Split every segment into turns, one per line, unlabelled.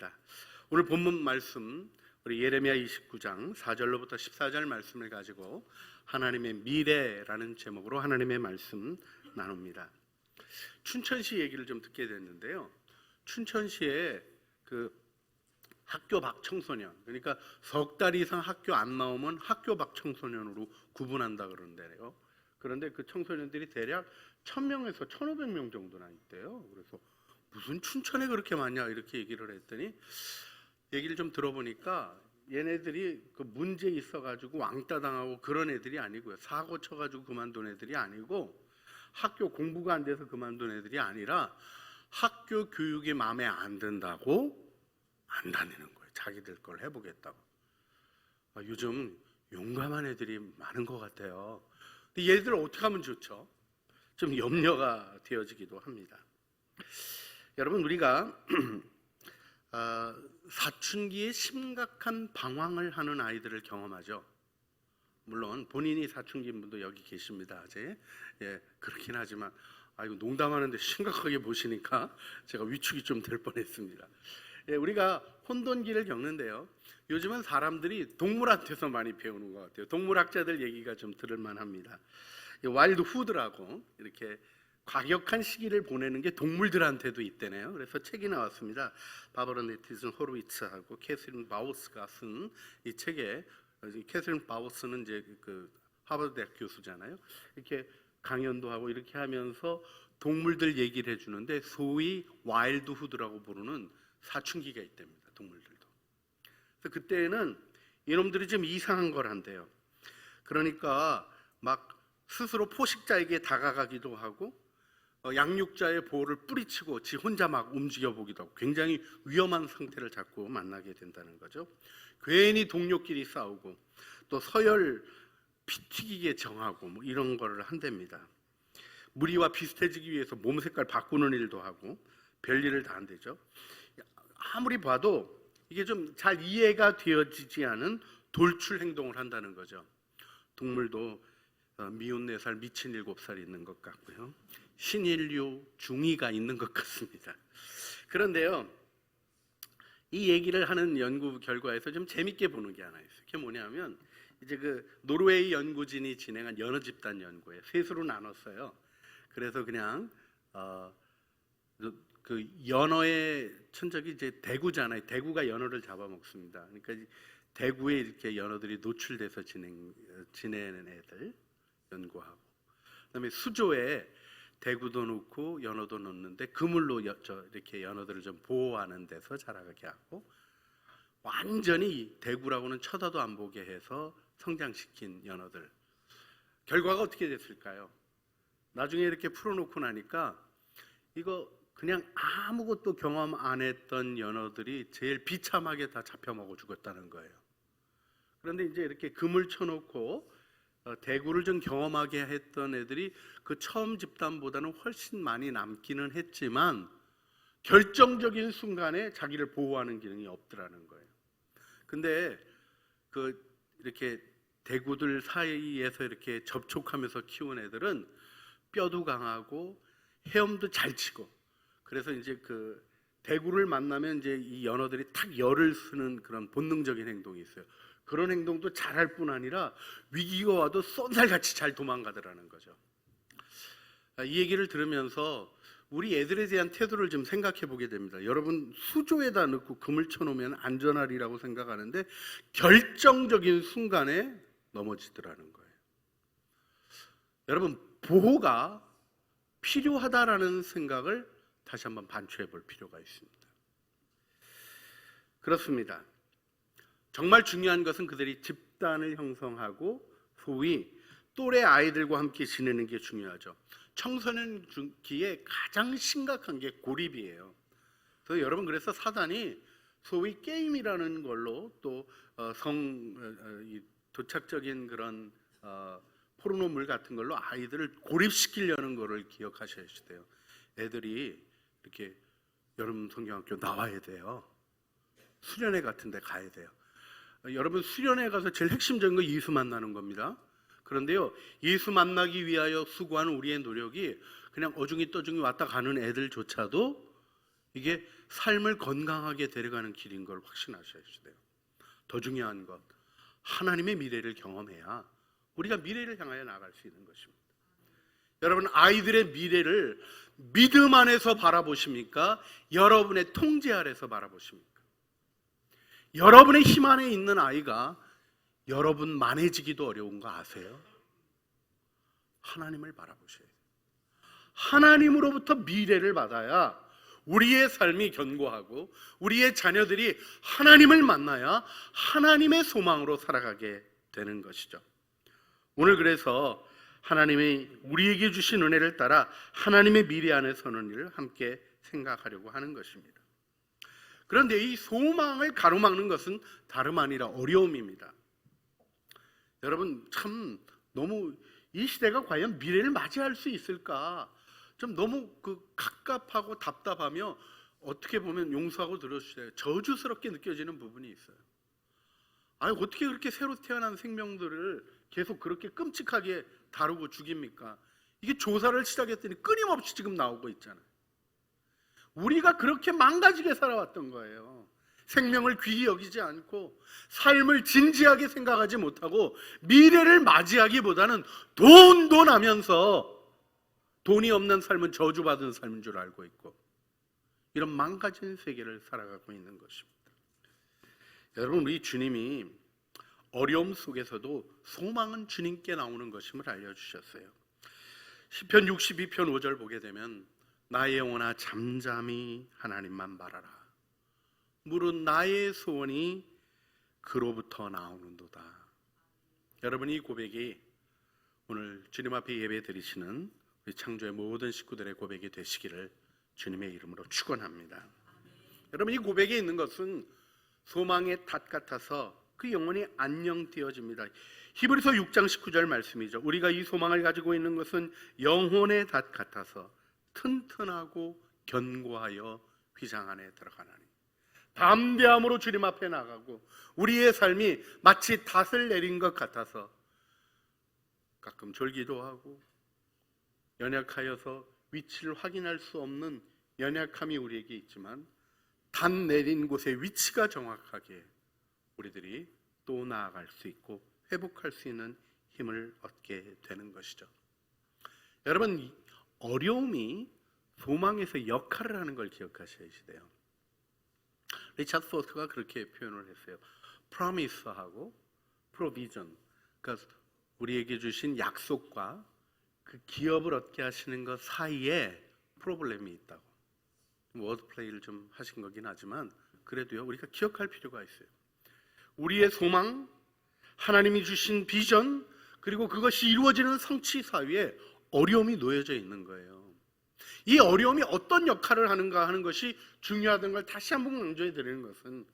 하겠습니다. 오늘 본문 말씀 우리 예레미야 29장 4절로부터 14절 말씀을 가지고 하나님의 미래라는 제목으로 하나님의 말씀 나눕니다. 춘천시 얘기를 좀 듣게 됐는데요. 춘천시에 그 학교 밖 청소년, 그러니까 석 달 이상 학교 안 나오면 학교 밖 청소년으로 구분한다 그러는데요. 그런데 그 청소년들이 대략 1000명에서 1500명 정도나 있대요. 그래서 무슨 춘천에 그렇게 많냐 이렇게 얘기를 했더니 얘기를 좀 들어보니까 얘네들이 그 문제 있어가지고 왕따 당하고 그런 애들이 아니고요. 사고 쳐가지고 그만둔 애들이 아니고 학교 공부가 안 돼서 그만둔 애들이 아니라 학교 교육이 마음에 안 든다고 안 다니는 거예요. 자기들 걸 해보겠다고. 요즘 용감한 애들이 많은 것 같아요. 근데 얘들 어떻게 하면 좋죠? 좀 염려가 되어지기도 합니다. 여러분, 우리가 사춘기에 심각한 방황을 하는 아이들을 경험하죠. 물론 본인이 사춘기인 분도 여기 계십니다. 아직 그렇긴 하지만 이거 농담하는데 심각하게 보시니까 제가 위축이 좀 될 뻔했습니다. 우리가 혼돈기를 겪는데요. 요즘은 사람들이 동물한테서 많이 배우는 것 같아요. 동물학자들 얘기가 좀 들을만합니다. 와일드 후드라고 이렇게 과격한 시기를 보내는 게 동물들한테도 있대네요. 그래서 책이 나왔습니다. 바버라 네티즌 호르비츠하고 캐서린 바우스가 쓴 이 책에, 캐서린 바우스는 이제 그 하버드 대학 교수잖아요. 이렇게 강연도 하고 이렇게 하면서 동물들 얘기를 해주는데 소위 와일드 후드라고 부르는 사춘기가 있답니다. 동물들도. 그래서 그때는 이놈들이 좀 이상한 걸 한대요. 그러니까 막 스스로 포식자에게 다가가기도 하고 양육자의 보호를 뿌리치고 지 혼자 막 움직여 보기도 하고 굉장히 위험한 상태를 자꾸 만나게 된다는 거죠. 괜히 동료끼리 싸우고 또 서열 피 튀기게 정하고 뭐 이런 거를 한답니다. 무리와 비슷해지기 위해서 몸 색깔 바꾸는 일도 하고 별일을 다 한대죠. 아무리 봐도 이게 좀 잘 이해가 되어지지 않은 돌출 행동을 한다는 거죠. 동물도 미운 4살 미친 7살 있는 것 같고요. 신인류 중이가 있는 것 같습니다. 그런데요, 이 얘기를 하는 연구 결과에서 좀 재밌게 보는 게 하나 있어요. 그게 뭐냐면 이제 그 노르웨이 연구진이 진행한 연어 집단 연구에 셋으로 나눴어요. 그래서 그냥 그 연어의 천적이 이제 대구잖아요. 대구가 연어를 잡아먹습니다. 그러니까 대구에 이렇게 연어들이 노출돼서 지내는 애들 연구하고, 그다음에 수조에 대구도 넣고 연어도 넣는데 그물로 이렇게 연어들을 좀 보호하는 데서 자라게 하고, 완전히 대구라고는 쳐다도 안 보게 해서 성장시킨 연어들. 결과가 어떻게 됐을까요? 나중에 이렇게 풀어놓고 나니까 이거 그냥 아무것도 경험 안 했던 연어들이 제일 비참하게 다 잡혀먹어 죽었다는 거예요. 그런데 이제 이렇게 그물 쳐놓고 대구를 좀 경험하게 했던 애들이 그 처음 집단보다는 훨씬 많이 남기는 했지만 결정적인 순간에 자기를 보호하는 기능이 없더라는 거예요. 근데 그 이렇게 대구들 사이에서 이렇게 접촉하면서 키운 애들은 뼈도 강하고 헤엄도 잘 치고, 그래서 이제 그 대구를 만나면 이제 이 연어들이 탁 열을 쓰는 그런 본능적인 행동이 있어요. 그런 행동도 잘할 뿐 아니라 위기가 와도 쏜살같이 잘 도망가더라는 거죠. 이 얘기를 들으면서 우리 애들에 대한 태도를 좀 생각해 보게 됩니다. 여러분, 수조에다 넣고 그물 쳐놓으면 안전하리라고 생각하는데 결정적인 순간에 넘어지더라는 거예요. 여러분, 보호가 필요하다라는 생각을 다시 한번 반추해 볼 필요가 있습니다. 그렇습니다. 정말 중요한 것은 그들이 집단을 형성하고 소위 또래 아이들과 함께 지내는 게 중요하죠. 청소년기에 가장 심각한 게 고립이에요. 그래서 여러분, 그래서 사단이 소위 게임이라는 걸로 또 도착적인 그런 포르노물 같은 걸로 아이들을 고립시키려는 거를 기억하셔야 돼요. 애들이 이렇게 여름 성경학교 나와야 돼요. 수련회 같은 데 가야 돼요. 여러분, 수련회 가서 제일 핵심적인 건 예수 만나는 겁니다. 그런데요, 예수 만나기 위하여 수고하는 우리의 노력이 그냥 어중이 떠중이 왔다 가는 애들조차도 이게 삶을 건강하게 데려가는 길인 걸 확신하셔야 돼요. 더 중요한 것, 하나님의 미래를 경험해야 우리가 미래를 향하여 나갈 수 있는 것입니다. 여러분, 아이들의 미래를 믿음 안에서 바라보십니까? 여러분의 통제 아래서 바라보십니까? 여러분의 힘 안에 있는 아이가 여러분만해지기도 어려운 거 아세요? 하나님을 바라보셔야 돼요. 하나님으로부터 미래를 받아야 우리의 삶이 견고하고 우리의 자녀들이 하나님을 만나야 하나님의 소망으로 살아가게 되는 것이죠. 오늘 그래서 하나님이 우리에게 주신 은혜를 따라 하나님의 미래 안에 서는 일을 함께 생각하려고 하는 것입니다. 그런데 이 소망을 가로막는 것은 다름 아니라 어려움입니다. 여러분, 참 너무 이 시대가 과연 미래를 맞이할 수 있을까? 좀 너무 갑갑하고 답답하며 어떻게 보면 용서하고 들어주세요. 저주스럽게 느껴지는 부분이 있어요. 아니, 어떻게 그렇게 새로 태어난 생명들을 계속 그렇게 끔찍하게 다루고 죽입니까? 이게 조사를 시작했더니 끊임없이 지금 나오고 있잖아요. 우리가 그렇게 망가지게 살아왔던 거예요. 생명을 귀히 여기지 않고 삶을 진지하게 생각하지 못하고 미래를 맞이하기보다는 돈 하면서 돈이 없는 삶은 저주받은 삶인 줄 알고 있고 이런 망가진 세계를 살아가고 있는 것입니다. 여러분, 우리 주님이 어려움 속에서도 소망은 주님께 나오는 것임을 알려주셨어요. 시편 62편 5절 보게 되면 나의 영혼아 잠잠히 하나님만 바라라. 무릇 나의 소원이 그로부터 나오는도다. 여러분, 이 고백이 오늘 주님 앞에 예배 드리시는 우리 창조의 모든 식구들의 고백이 되시기를 주님의 이름으로 축원합니다. 여러분, 이 고백에 있는 것은 소망의 닷 같아서 그 영혼이 안녕되어집니다. 히브리서 6장 19절 말씀이죠. 우리가 이 소망을 가지고 있는 것은 영혼의 닷 같아서 튼튼하고 견고하여 휘장 안에 들어가나니. 담대함으로 주님 앞에 나가고 우리의 삶이 마치 닷을 내린 것 같아서 가끔 졸기도 하고 연약하여서 위치를 확인할 수 없는 연약함이 우리에게 있지만 닷 내린 곳의 위치가 정확하게 우리들이 또 나아갈 수 있고 회복할 수 있는 힘을 얻게 되는 것이죠. 여러분, 어려움이 소망에서 역할을 하는 걸 기억하셔야 돼요. 리차드 포스가 그렇게 표현을 했어요. promise하고 provision, 그러니까 우리에게 주신 약속과 그 기업을 얻게 하시는 것 사이에 프로블렘이 있다고. 워드플레이를 좀 하신 거긴 하지만 그래도요, 우리가 기억할 필요가 있어요. 우리의 소망, 하나님이 주신 비전, 그리고 그것이 이루어지는 성취 사이에 어려움이 놓여져 있는 거예요. 이 어려움이 어떤 역할을 하는가 하는 것이 중요하다는 걸 다시 한번 강조해 드리는 것은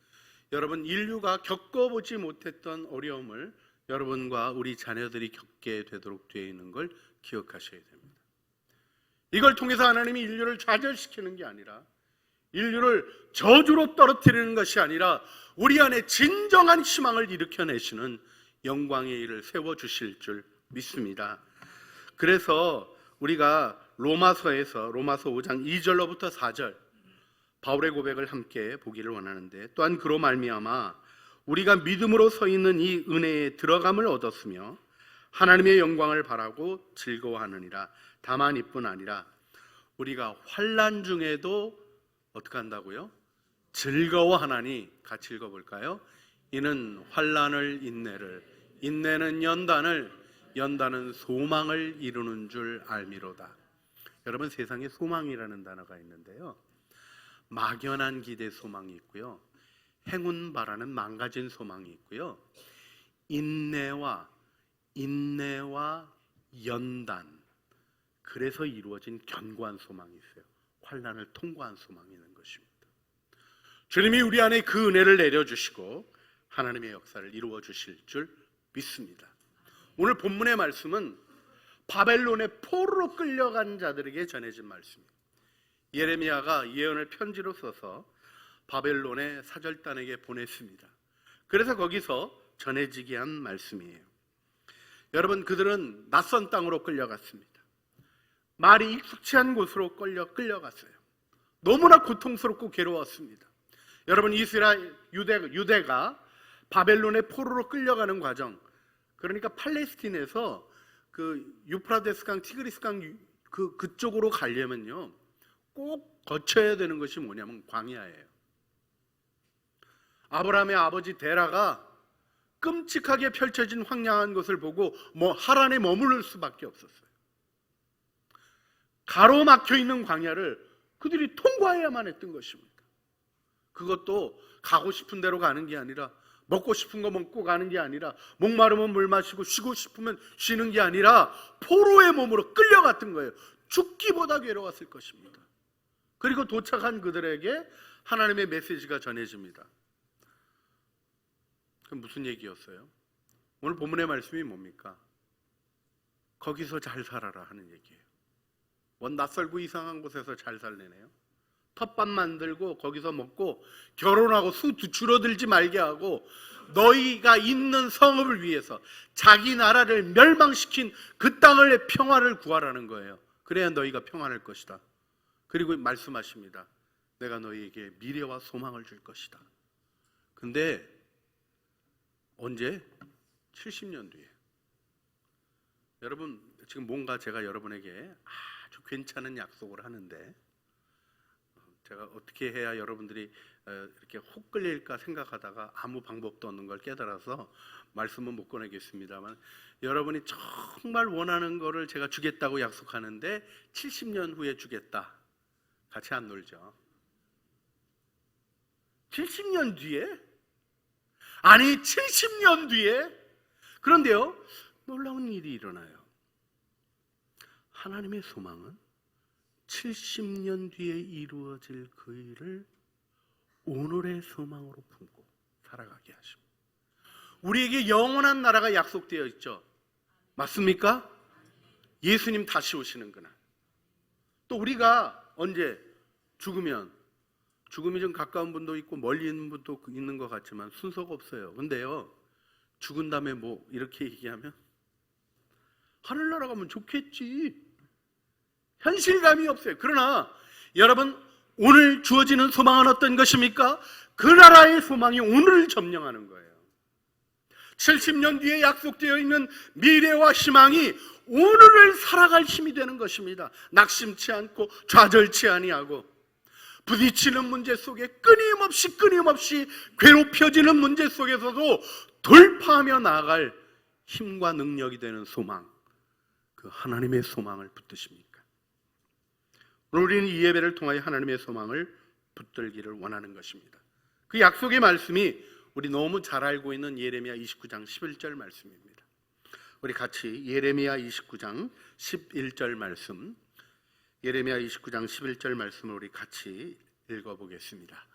여러분, 인류가 겪어보지 못했던 어려움을 여러분과 우리 자녀들이 겪게 되도록 되어 있는 걸 기억하셔야 됩니다. 이걸 통해서 하나님이 인류를 좌절시키는 게 아니라 인류를 저주로 떨어뜨리는 것이 아니라 우리 안에 진정한 희망을 일으켜내시는 영광의 일을 세워주실 줄 믿습니다. 그래서 우리가 로마서에서 로마서 5장 2절로부터 4절 바울의 고백을 함께 보기를 원하는데, 또한 그로 말미암아 우리가 믿음으로 서 있는 이 은혜에 들어감을 얻었으며 하나님의 영광을 바라고 즐거워하느니라. 다만 이뿐 아니라 우리가 환난 중에도 어떻게 한다고요? 즐거워하나니. 같이 읽어볼까요? 이는 환난을 인내를, 인내는 연단을, 연단은 소망을 이루는 줄 알미로다. 여러분, 세상에 소망이라는 단어가 있는데요, 막연한 기대 소망이 있고요, 행운 바라는 망가진 소망이 있고요, 인내와 연단, 그래서 이루어진 견고한 소망이 있어요. 환난을 통과한 소망이 있는 것입니다. 주님이 우리 안에 그 은혜를 내려주시고 하나님의 역사를 이루어 주실 줄 믿습니다. 오늘 본문의 말씀은 바벨론의 포로로 끌려간 자들에게 전해진 말씀입니다. 예레미야가 예언을 편지로 써서 바벨론의 사절단에게 보냈습니다. 그래서 거기서 전해지게 한 말씀이에요. 여러분, 그들은 낯선 땅으로 끌려갔습니다. 말이 익숙치 않은 곳으로 끌려갔어요. 너무나 고통스럽고 괴로웠습니다. 여러분, 이스라엘 유대가 바벨론의 포로로 끌려가는 과정, 그러니까 팔레스틴에서 그 유프라데스강, 티그리스강 그쪽으로 가려면요 꼭 거쳐야 되는 것이 뭐냐면 광야예요. 아브라함의 아버지 데라가 끔찍하게 펼쳐진 황량한 것을 보고 하란에 머무를 수밖에 없었어요. 가로막혀 있는 광야를 그들이 통과해야만 했던 것입니다. 그것도 가고 싶은 대로 가는 게 아니라, 먹고 싶은 거 먹고 가는 게 아니라, 목마르면 물 마시고 쉬고 싶으면 쉬는 게 아니라 포로의 몸으로 끌려갔던 거예요. 죽기보다 괴로웠을 것입니다. 그리고 도착한 그들에게 하나님의 메시지가 전해집니다. 그럼 무슨 얘기였어요? 오늘 본문의 말씀이 뭡니까? 거기서 잘 살아라 하는 얘기예요. 낯설고 이상한 곳에서 잘 살래네요. 텃밭 만들고 거기서 먹고 결혼하고 수 줄어들지 말게 하고 너희가 있는 성읍을 위해서 자기 나라를 멸망시킨 그 땅의 평화를 구하라는 거예요. 그래야 너희가 평안할 것이다. 그리고 말씀하십니다. 내가 너희에게 미래와 소망을 줄 것이다. 근데 언제? 70년 뒤에. 여러분, 지금 뭔가 제가 여러분에게 아주 괜찮은 약속을 하는데 제가 어떻게 해야 여러분들이 이렇게 혹 끌릴까 생각하다가 아무 방법도 없는 걸 깨달아서 말씀은 못 꺼내겠습니다만, 여러분이 정말 원하는 거를 제가 주겠다고 약속하는데 70년 후에 주겠다. 같이 안 놀죠? 70년 뒤에? 아니 70년 뒤에? 그런데요, 놀라운 일이 일어나요. 하나님의 소망은 70년 뒤에 이루어질 그 일을 오늘의 소망으로 품고 살아가게 하십니다. 우리에게 영원한 나라가 약속되어 있죠. 맞습니까? 예수님 다시 오시는 그날. 또 우리가 언제 죽으면, 죽음이 좀 가까운 분도 있고 멀리 있는 분도 있는 것 같지만 순서가 없어요. 근데요, 죽은 다음에 뭐 이렇게 얘기하면 하늘나라 가면 좋겠지. 현실감이 없어요. 그러나 여러분, 오늘 주어지는 소망은 어떤 것입니까? 그 나라의 소망이 오늘을 점령하는 거예요. 70년 뒤에 약속되어 있는 미래와 희망이 오늘을 살아갈 힘이 되는 것입니다. 낙심치 않고 좌절치 아니하고 부딪히는 문제 속에 끊임없이 괴롭혀지는 문제 속에서도 돌파하며 나아갈 힘과 능력이 되는 소망, 그 하나님의 소망을 붙드십니까? 오늘 우리는 이 예배를 통하여 하나님의 소망을 붙들기를 원하는 것입니다. 그 약속의 말씀이 우리 너무 잘 알고 있는 예레미야 29장 11절 말씀입니다. 우리 같이 예레미야 29장 11절 말씀, 예레미야 29장 11절 말씀을 우리 같이 읽어보겠습니다.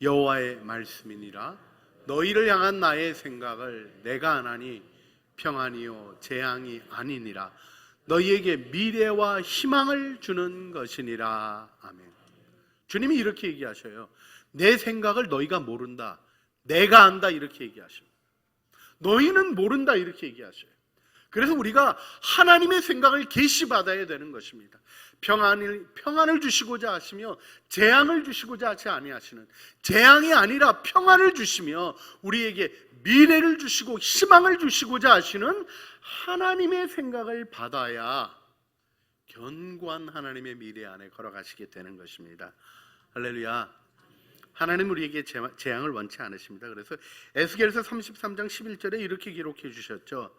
여호와의 말씀이니라. 너희를 향한 나의 생각을 내가 아나니 평안이요 재앙이 아니니라. 너희에게 미래와 희망을 주는 것이니라. 아멘. 주님이 이렇게 얘기하셔요. 내 생각을 너희가 모른다, 내가 안다, 이렇게 얘기하십니다. 너희는 모른다, 이렇게 얘기하셔요. 그래서 우리가 하나님의 생각을 계시받아야 되는 것입니다. 평안을 주시고자 하시며 재앙을 주시고자 하지 아니하시는, 재앙이 아니라 평안을 주시며 우리에게 미래를 주시고 희망을 주시고자 하시는 하나님의 생각을 받아야 견고한 하나님의 미래 안에 걸어가시게 되는 것입니다. 할렐루야. 하나님 우리에게 재앙을 원치 않으십니다. 그래서 에스겔서 33장 11절에 이렇게 기록해 주셨죠.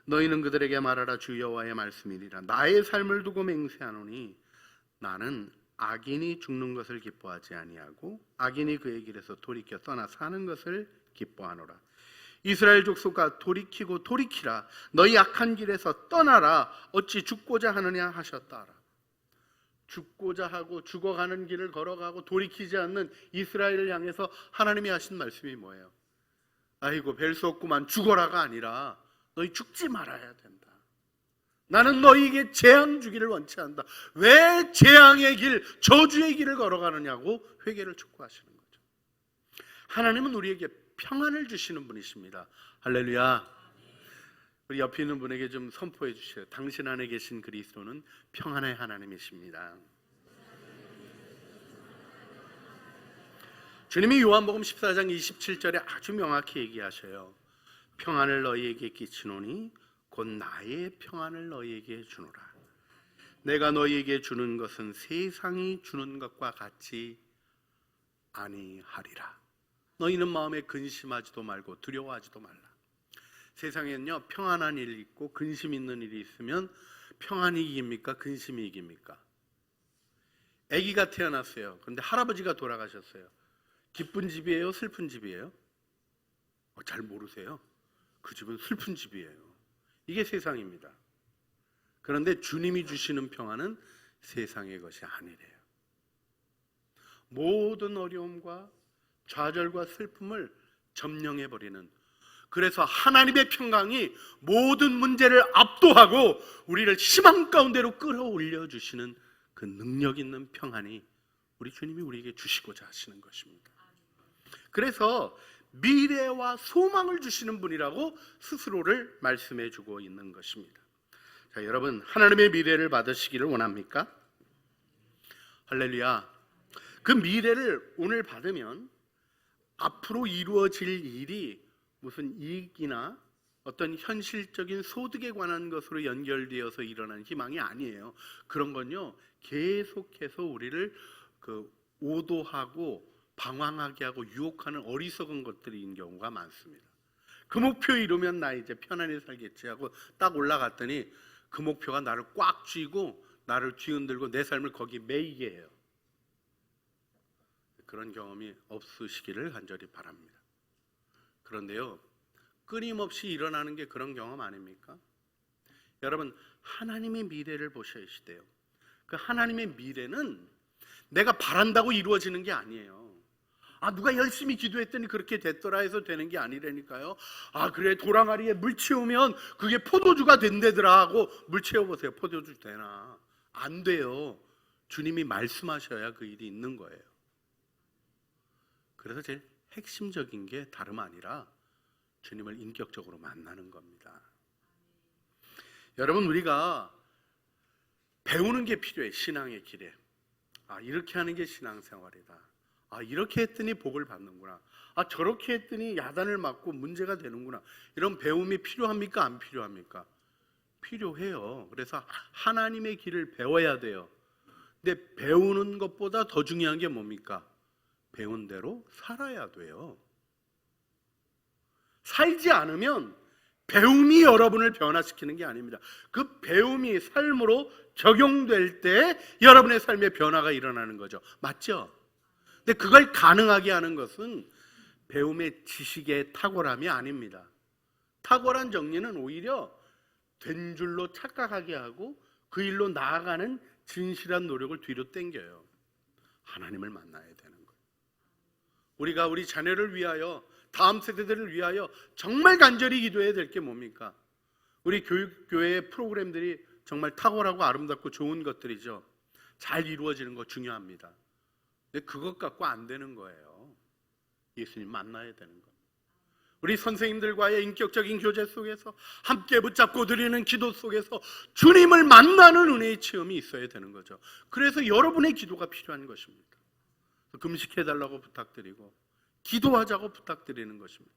너희는 그들에게 말하라. 주 여호와의 말씀이니라. 나의 삶을 두고 맹세하노니 나는 악인이 죽는 것을 기뻐하지 아니하고 악인이 그의 길에서 돌이켜 떠나 사는 것을 기뻐하노라. 이스라엘 족속아 돌이키고 돌이키라. 너희 악한 길에서 떠나라. 어찌 죽고자 하느냐 하셨다라. 죽고자 하고 죽어가는 길을 걸어가고 돌이키지 않는 이스라엘을 향해서 하나님이 하신 말씀이 뭐예요? 아이고 별 수 없구만, 죽어라가 아니라 너희 죽지 말아야 된다. 나는 너희에게 재앙 주기를 원치 않는다. 왜 재앙의 길, 저주의 길을 걸어가느냐고 회개를 촉구하시는 거죠. 하나님은 우리에게 평안을 주시는 분이십니다. 할렐루야. 우리 옆에 있는 분에게 좀 선포해 주세요. 당신 안에 계신 그리스도는 평안의 하나님이십니다. 주님이 요한복음 14장 27절에 아주 명확히 얘기하셔요. 평안을 너희에게 끼치노니 곧 나의 평안을 너희에게 주노라. 내가 너희에게 주는 것은 세상이 주는 것과 같이 아니하리라. 너희는 마음에 근심하지도 말고 두려워하지도 말라. 세상에는요, 평안한 일이 있고 근심 있는 일이 있으면 평안이 이깁니까? 근심이 이깁니까? 아기가 태어났어요. 그런데 할아버지가 돌아가셨어요. 기쁜 집이에요? 슬픈 집이에요? 잘 모르세요? 그 집은 슬픈 집이에요. 이게 세상입니다. 그런데 주님이 주시는 평안은 세상의 것이 아니래요. 모든 어려움과 좌절과 슬픔을 점령해버리는, 그래서 하나님의 평강이 모든 문제를 압도하고 우리를 희망 가운데로 끌어올려 주시는 그 능력 있는 평안이 우리 주님이 우리에게 주시고자 하시는 것입니다. 그래서 미래와 소망을 주시는 분이라고 스스로를 말씀해 주고 있는 것입니다. 자, 여러분, 하나님의 미래를 받으시기를 원합니까? 할렐루야. 그 미래를 오늘 받으면 앞으로 이루어질 일이 무슨 이익이나 어떤 현실적인 소득에 관한 것으로 연결되어서 일어난 희망이 아니에요. 그런 건요, 계속해서 우리를 오도하고 방황하게 하고 유혹하는 어리석은 것들인 경우가 많습니다. 그 목표 이루면 나 이제 편안히 살겠지 하고 딱 올라갔더니 그 목표가 나를 꽉 쥐고 나를 뒤흔들고 내 삶을 거기에 매이게 해요. 그런 경험이 없으시기를 간절히 바랍니다. 그런데요, 끊임없이 일어나는 게 그런 경험 아닙니까? 여러분, 하나님의 미래를 보셔야 돼요. 그 하나님의 미래는 내가 바란다고 이루어지는 게 아니에요. 누가 열심히 기도했더니 그렇게 됐더라 해서 되는 게 아니라니까요. 그래, 도랑아리에 물 채우면 그게 포도주가 된대더라 하고 물 채워보세요. 포도주 되나? 안 돼요. 주님이 말씀하셔야 그 일이 있는 거예요. 그래서 제일 핵심적인 게 다름 아니라 주님을 인격적으로 만나는 겁니다. 여러분, 우리가 배우는 게 필요해. 신앙의 길에 이렇게 하는 게 신앙생활이다. 이렇게 했더니 복을 받는구나. 저렇게 했더니 야단을 맞고 문제가 되는구나. 이런 배움이 필요합니까? 안 필요합니까? 필요해요. 그래서 하나님의 길을 배워야 돼요. 근데 배우는 것보다 더 중요한 게 뭡니까? 배운 대로 살아야 돼요. 살지 않으면 배움이 여러분을 변화시키는 게 아닙니다. 그 배움이 삶으로 적용될 때 여러분의 삶에 변화가 일어나는 거죠. 맞죠? 근데 그걸 가능하게 하는 것은 배움의 지식의 탁월함이 아닙니다. 탁월한 정리는 오히려 된 줄로 착각하게 하고 그 일로 나아가는 진실한 노력을 뒤로 당겨요. 하나님을 만나야 되는 거예요. 우리가 우리 자녀를 위하여, 다음 세대들을 위하여 정말 간절히 기도해야 될 게 뭡니까? 우리 교회의 프로그램들이 정말 탁월하고 아름답고 좋은 것들이죠. 잘 이루어지는 거 중요합니다. 근데 그것 갖고 안 되는 거예요. 예수님 만나야 되는 거예요. 우리 선생님들과의 인격적인 교제 속에서 함께 붙잡고 드리는 기도 속에서 주님을 만나는 은혜의 체험이 있어야 되는 거죠. 그래서 여러분의 기도가 필요한 것입니다. 금식해달라고 부탁드리고 기도하자고 부탁드리는 것입니다.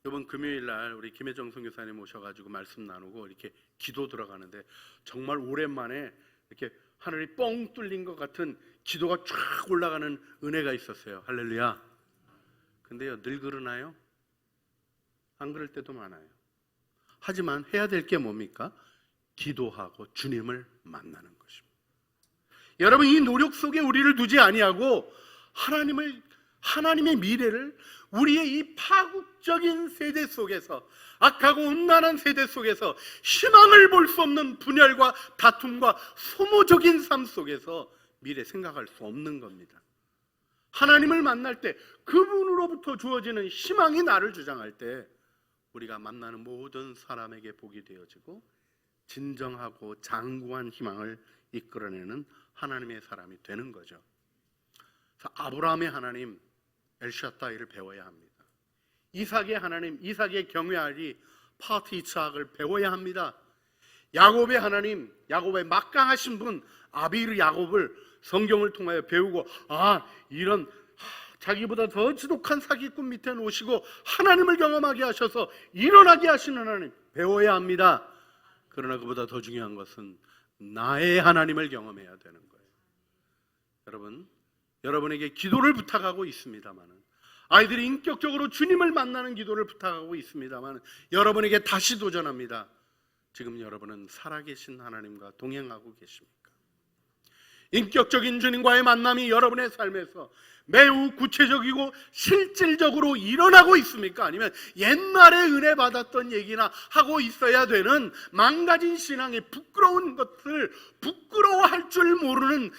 이번 금요일날 우리 김혜정 선교사님 오셔가지고 말씀 나누고 이렇게 기도 들어가는데 정말 오랜만에 이렇게 하늘이 뻥 뚫린 것 같은 기도가 쫙 올라가는 은혜가 있었어요. 할렐루야. 근데요, 늘 그러나요? 안 그럴 때도 많아요. 하지만 해야 될 게 뭡니까? 기도하고 주님을 만나는 것입니다. 여러분, 이 노력 속에 우리를 두지 아니하고 하나님의 미래를 우리의 이 파국적인 세대 속에서, 악하고 음란한 세대 속에서 희망을 볼 수 없는 분열과 다툼과 소모적인 삶 속에서 미래 생각할 수 없는 겁니다. 하나님을 만날 때 그분으로부터 주어지는 희망이 나를 주장할 때 우리가 만나는 모든 사람에게 복이 되어지고 진정하고 장구한 희망을 이끌어내는 하나님의 사람이 되는 거죠. 그래서 아브라함의 하나님 엘샤다이를 배워야 합니다. 이삭의 하나님, 이삭의 경외하리 파트 이삭을 배워야 합니다. 야곱의 하나님, 야곱의 막강하신 분 아비르 야곱을 성경을 통하여 배우고 이런 자기보다 더 지독한 사기꾼 밑에 놓으시고 하나님을 경험하게 하셔서 일어나게 하시는 하나님 배워야 합니다. 그러나 그보다 더 중요한 것은 나의 하나님을 경험해야 되는 거예요. 여러분, 여러분에게 기도를 부탁하고 있습니다만, 아이들이 인격적으로 주님을 만나는 기도를 부탁하고 있습니다만, 여러분에게 다시 도전합니다. 지금 여러분은 살아계신 하나님과 동행하고 계십니까? 인격적인 주님과의 만남이 여러분의 삶에서 매우 구체적이고 실질적으로 일어나고 있습니까? 아니면 옛날에 은혜 받았던 얘기나 하고 있어야 되는 망가진 신앙의 부끄러운 것을 부끄러워할 줄 모르는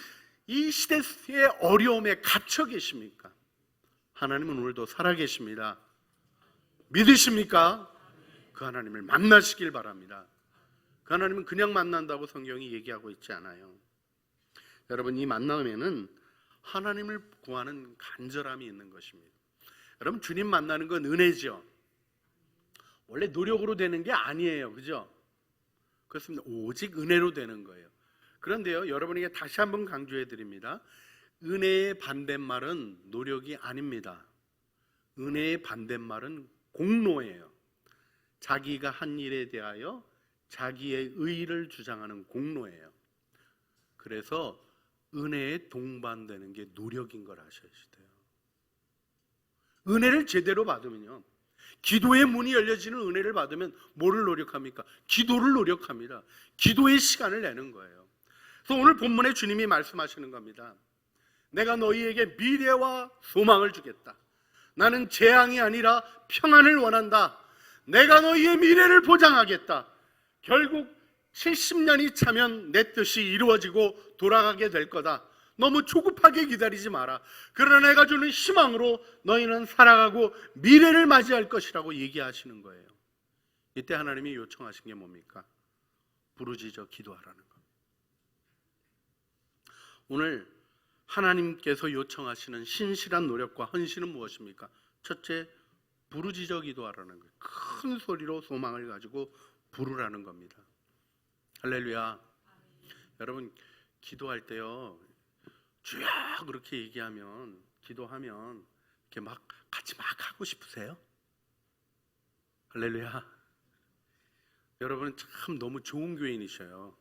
이 시대의 어려움에 갇혀 계십니까? 하나님은 오늘도 살아계십니다. 믿으십니까? 그 하나님을 만나시길 바랍니다. 그 하나님은 그냥 만난다고 성경이 얘기하고 있지 않아요. 여러분, 이 만남에는 하나님을 구하는 간절함이 있는 것입니다. 여러분, 주님 만나는 건 은혜죠. 원래 노력으로 되는 게 아니에요. 그죠? 그렇습니다. 오직 은혜로 되는 거예요. 그런데요, 여러분에게 다시 한번 강조해 드립니다. 은혜의 반대말은 노력이 아닙니다. 은혜의 반대말은 공로예요. 자기가 한 일에 대하여 자기의 의의를 주장하는 공로예요. 그래서 은혜에 동반되는 게 노력인 걸 아셔야 돼요. 은혜를 제대로 받으면요, 기도의 문이 열려지는 은혜를 받으면 뭐를 노력합니까? 기도를 노력합니다. 기도의 시간을 내는 거예요. 그래서 오늘 본문에 주님이 말씀하시는 겁니다. 내가 너희에게 미래와 소망을 주겠다. 나는 재앙이 아니라 평안을 원한다. 내가 너희의 미래를 보장하겠다. 결국 70년이 차면 내 뜻이 이루어지고 돌아가게 될 거다. 너무 조급하게 기다리지 마라. 그러나 내가 주는 희망으로 너희는 살아가고 미래를 맞이할 것이라고 얘기하시는 거예요. 이때 하나님이 요청하신 게 뭡니까? 부르짖어 기도하라는 겁니다. 오늘 하나님께서 요청하시는 신실한 노력과 헌신은 무엇입니까? 첫째, 부르짖어 기도하라는 거예요. 큰 소리로 소망을 가지고 부르라는 겁니다. 할렐루야. 여러분, 기도할 때요, 주여 그렇게 얘기하면, 기도하면 이렇게 막 같이 막 하고 싶으세요? 할렐루야. 여러분은 참 너무 좋은 교인이셔요.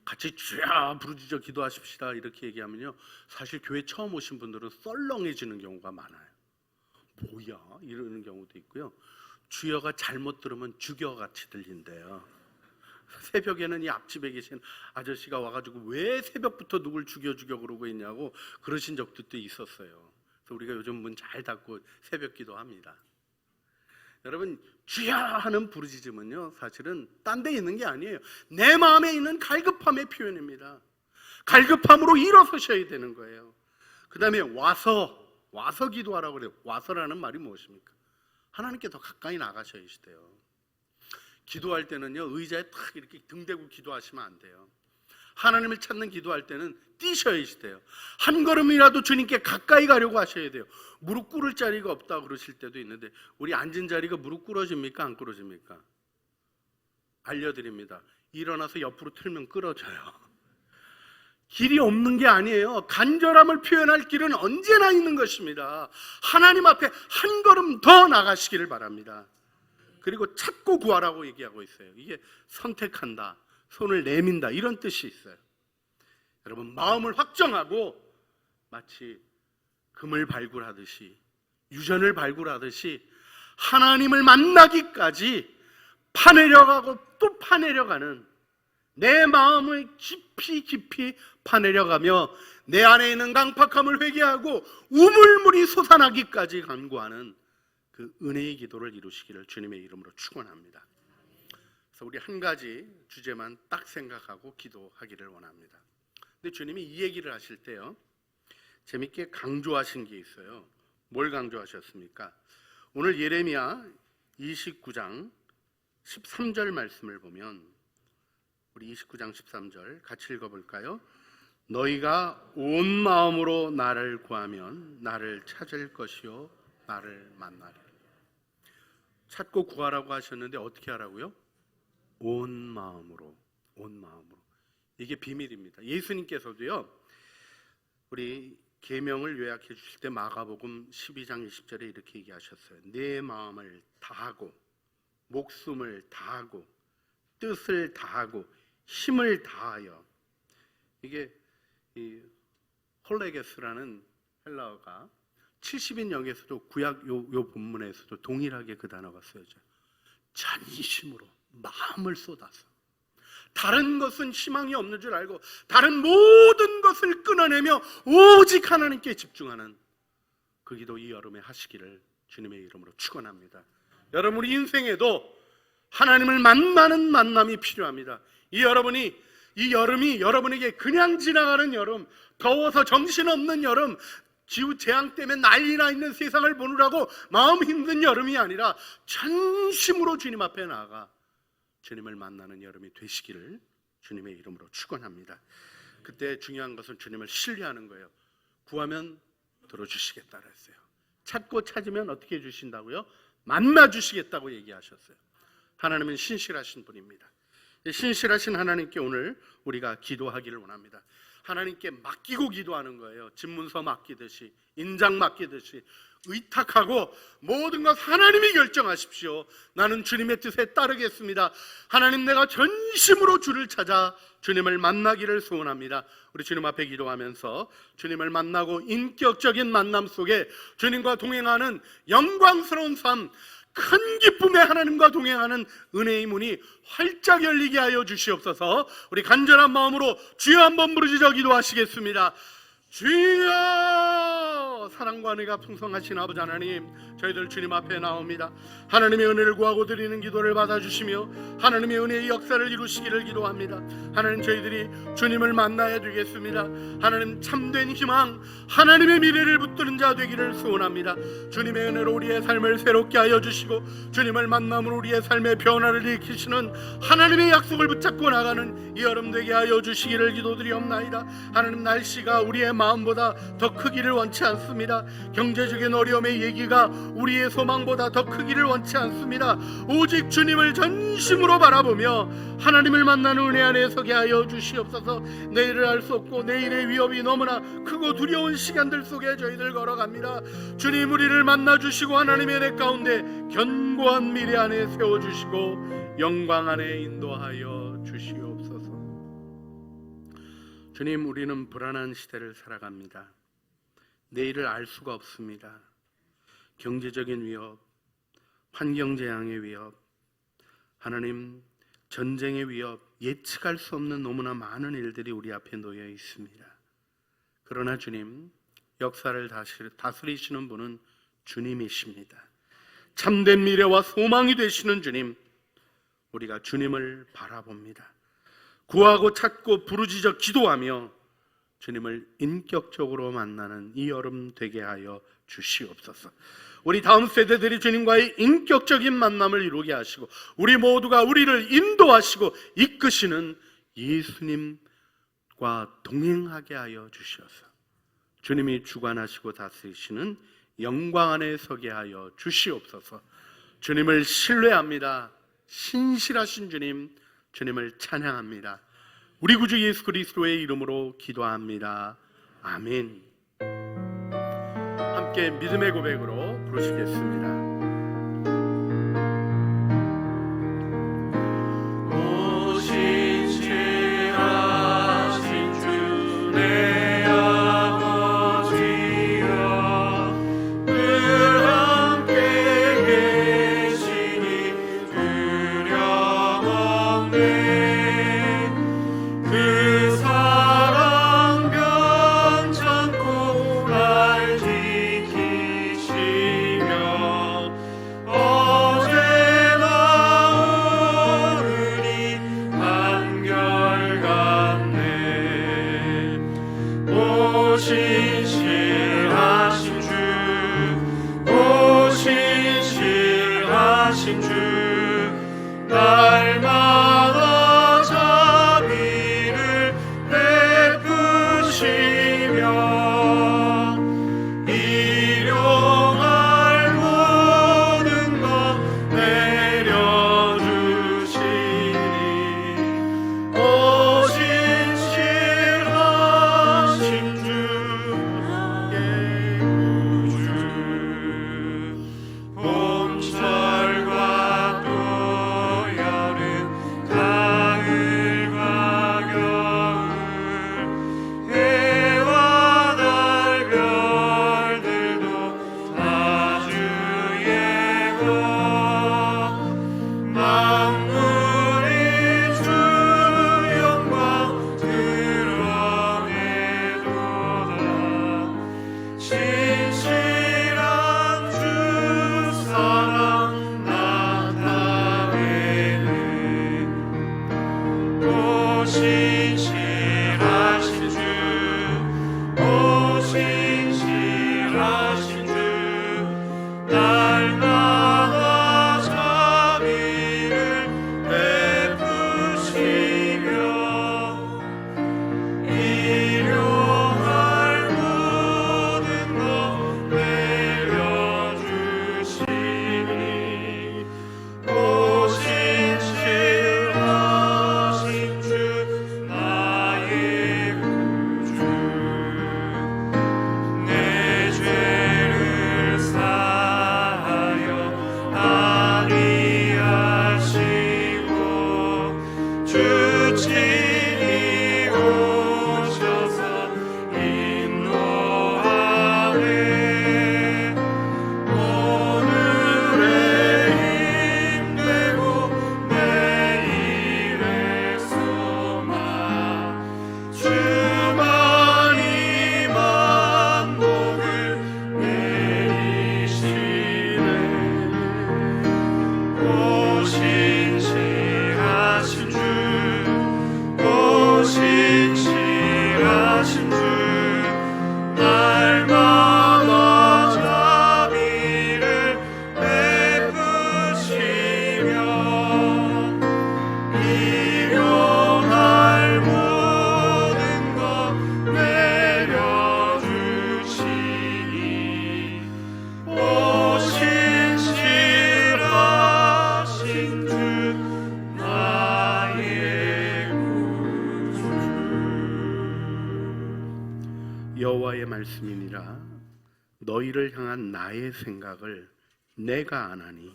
같이 주여 부르짖어 기도하십시다 이렇게 얘기하면요, 사실 교회 처음 오신 분들은 썰렁해지는 경우가 많아요. 뭐야 이러는 경우도 있고요, 주여가 잘못 들으면 죽여같이 들린대요. 새벽에는 이 앞집에 계신 아저씨가 와가지고 왜 새벽부터 누굴 죽여 그러고 있냐고 그러신 적도 또 있었어요. 그래서 우리가 요즘 문 잘 닫고 새벽 기도합니다. 여러분, 주여 하는 부르짖음은요, 사실은 딴 데 있는 게 아니에요. 내 마음에 있는 갈급함의 표현입니다. 갈급함으로 일어서셔야 되는 거예요. 그 다음에 와서 기도하라고 그래요. 와서라는 말이 무엇입니까? 하나님께 더 가까이 나가셔야 돼요. 기도할 때는요, 의자에 탁 이렇게 등 대고 기도하시면 안 돼요. 하나님을 찾는 기도할 때는 뛰셔야 돼요. 한 걸음이라도 주님께 가까이 가려고 하셔야 돼요. 무릎 꿇을 자리가 없다 그러실 때도 있는데, 우리 앉은 자리가 무릎 꿇어집니까? 안 꿇어집니까? 알려드립니다. 일어나서 옆으로 틀면 끌어져요. 길이 없는 게 아니에요. 간절함을 표현할 길은 언제나 있는 것입니다. 하나님 앞에 한 걸음 더 나가시기를 바랍니다. 그리고 찾고 구하라고 얘기하고 있어요. 이게 선택한다, 손을 내민다 이런 뜻이 있어요. 여러분, 마음을 확정하고 마치 금을 발굴하듯이, 유전을 발굴하듯이 하나님을 만나기까지 파내려가고 또 파내려가는, 내 마음을 깊이 파내려가며 내 안에 있는 강팍함을 회개하고 우물물이 솟아나기까지 간구하는 그 은혜의 기도를 이루시기를 주님의 이름으로 축원합니다. 그래서 우리 한 가지 주제만 딱 생각하고 기도하기를 원합니다. 근데 주님이 이 얘기를 하실 때요, 재밌게 강조하신 게 있어요. 뭘 강조하셨습니까? 오늘 예레미야 29장 13절 말씀을 보면, 우리 29장 13절 같이 읽어볼까요? 너희가 온 마음으로 나를 구하면 나를 찾을 것이요 나를 만나리라. 찾고 구하라고 하셨는데 어떻게 하라고요? 온 마음으로. 이게 비밀입니다. 예수님께서도요, 우리 계명을 요약해 주실 때 마가복음 12장 20절에 이렇게 얘기하셨어요. 내 마음을 다하고 목숨을 다하고 뜻을 다하고 힘을 다하여. 이게 이 홀레게스라는 헬라어가 70인 역에서도 구약 요 본문에서도 동일하게 그 단어가 쓰여져요. 전심으로 마음을 쏟아서 다른 것은 희망이 없는 줄 알고 다른 모든 것을 끊어내며 오직 하나님께 집중하는 그 기도 이 여름에 하시기를 주님의 이름으로 축원합니다. 여러분, 우리 인생에도 하나님을 만나는 만남이 필요합니다. 이 여름이 여러분에게 그냥 지나가는 여름, 더워서 정신없는 여름, 기후재앙 때문에 난리나 있는 세상을 보느라고 마음 힘든 여름이 아니라 전심으로 주님 앞에 나아가 주님을 만나는 여름이 되시기를 주님의 이름으로 축원합니다. 그때 중요한 것은 주님을 신뢰하는 거예요. 구하면 들어주시겠다 그랬어요. 찾고 찾으면 어떻게 해주신다고요? 만나주시겠다고 얘기하셨어요. 하나님은 신실하신 분입니다. 신실하신 하나님께 오늘 우리가 기도하기를 원합니다. 하나님께 맡기고 기도하는 거예요. 집문서 맡기듯이, 인장 맡기듯이 의탁하고 모든 것 하나님이 결정하십시오. 나는 주님의 뜻에 따르겠습니다. 하나님, 내가 전심으로 주를 찾아 주님을 만나기를 소원합니다. 우리 주님 앞에 기도하면서 주님을 만나고 인격적인 만남 속에 주님과 동행하는 영광스러운 삶, 큰 기쁨에 하나님과 동행하는 은혜의 문이 활짝 열리게 하여 주시옵소서. 우리 간절한 마음으로 주여 한번 부르짖어 기도하시겠습니다. 주여! 사랑과 은혜가 풍성하신 아버지 하나님, 저희들 주님 앞에 나옵니다. 하나님의 은혜를 구하고 드리는 기도를 받아주시며 하나님의 은혜의 역사를 이루시기를 기도합니다. 하나님, 저희들이 주님을 만나야 되겠습니다. 하나님, 참된 희망, 하나님의 미래를 붙드는 자 되기를 소원합니다. 주님의 은혜로 우리의 삶을 새롭게 하여 주시고 주님을 만남으로 우리의 삶의 변화를 일으키시는 하나님의 약속을 붙잡고 나가는 이 여름 되게 하여 주시기를 기도드리옵나이다. 하나님, 날씨가 우리의 마음보다 더 크기를 원치 않습니다. 경제적인 어려움의 얘기가 우리의 소망보다 더 크기를 원치 않습니다. 오직 주님을 전심으로 바라보며 하나님을 만나는 은혜 안에 서게 하여 주시옵소서. 내일을 알 수 없고 내일의 위협이 너무나 크고 두려운 시간들 속에 저희들 걸어갑니다. 주님, 우리를 만나주시고 하나님의 은혜 가운데 견고한 미래 안에 세워주시고 영광 안에 인도하여 주시옵소서. 주님, 우리는 불안한 시대를 살아갑니다. 내일을 알 수가 없습니다. 경제적인 위협, 환경재앙의 위협, 하나님, 전쟁의 위협, 예측할 수 없는 너무나 많은 일들이 우리 앞에 놓여 있습니다. 그러나 주님, 역사를 다스리시는 분은 주님이십니다. 참된 미래와 소망이 되시는 주님, 우리가 주님을 바라봅니다. 구하고 찾고 부르짖어 기도하며 주님을 인격적으로 만나는 이 여름 되게 하여 주시옵소서. 우리 다음 세대들이 주님과의 인격적인 만남을 이루게 하시고 우리 모두가 우리를 인도하시고 이끄시는 예수님과 동행하게 하여 주시옵소서. 주님이 주관하시고 다스리시는 영광 안에 서게 하여 주시옵소서. 주님을 신뢰합니다. 신실하신 주님, 주님을 찬양합니다. 우리 구주 예수 그리스도의 이름으로 기도합니다. 아멘. 함께 믿음의 고백으로 부르시겠습니다. 말씀이니라. 너희를 향한 나의 생각을 내가 아나니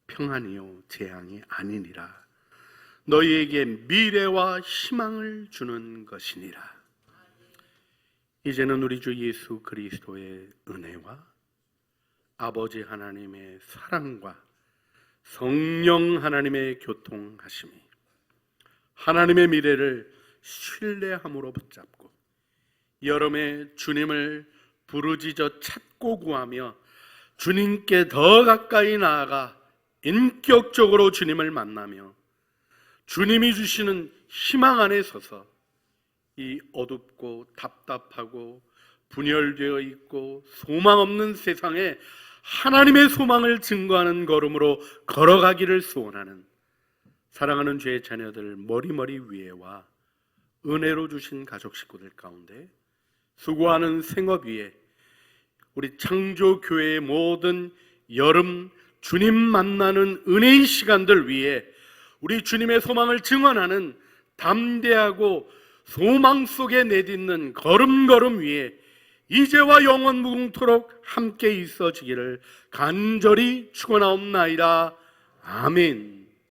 평안이요 재앙이 아니니라. 너희에게 미래와 희망을 주는 것이니라. 이제는 우리 주 예수 그리스도의 은혜와 아버지 하나님의 사랑과 성령 하나님의 교통하심이 하나님의 미래를 신뢰함으로 붙잡고 여름에 주님을 부르짖어 찾고 구하며 주님께 더 가까이 나아가 인격적으로 주님을 만나며 주님이 주시는 희망 안에 서서 이 어둡고 답답하고 분열되어 있고 소망 없는 세상에 하나님의 소망을 증거하는 걸음으로 걸어가기를 소원하는 사랑하는 주의 자녀들 머리머리 위에와 은혜로 주신 가족 식구들 가운데 수고하는 생업 위에 우리 창조교회의 모든 여름 주님 만나는 은혜의 시간들 위에 우리 주님의 소망을 증언하는 담대하고 소망 속에 내딛는 걸음걸음 위에 이제와 영원 무궁토록 함께 있어지기를 간절히 축원하옵나이다. 아멘.